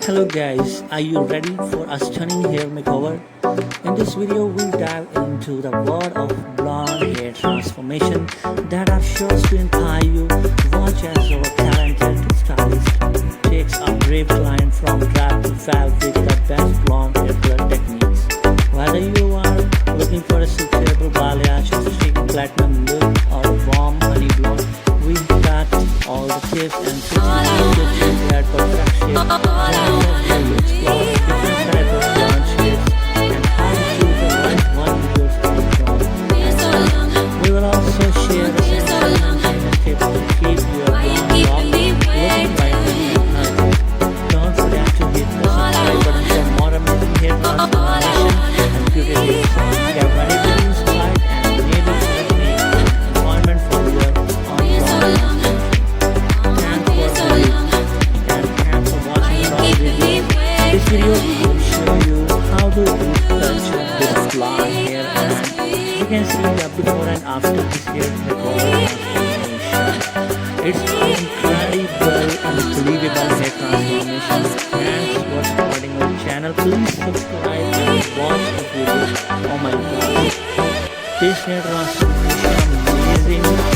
Hello guys, are you ready for a stunning hair makeover? In this video, we'll dive into the world of blonde hair transformation that are sure to inspire you. Watch as our talented stylist takes a brave client from drag to fab with the best blonde hair color techniques. Whether you are looking for a suitable balayage, chic platinum look, or a warm honey blonde, we've got all the tips and tricks to get you that perfect shape. We'll explore different types of blonde shapes and how to choose the right one with your skin tone. We will also share the essential maintenance tips to keep your blonde lock looking right at night. Don't forget to hit the subscribe button for more amazing hair transformation and beauty tips. Get ready to be inspired and maybe select me an appointment for your own blonde Thanks for watching the video. This video will show you how to touch this blonde hair, and you can see the before and after this hair makeover transformation. It's incredible and believable hair transformation. Thanks for supporting our channel. Please subscribe and watch the video. Oh my god, this hair transformation is amazing.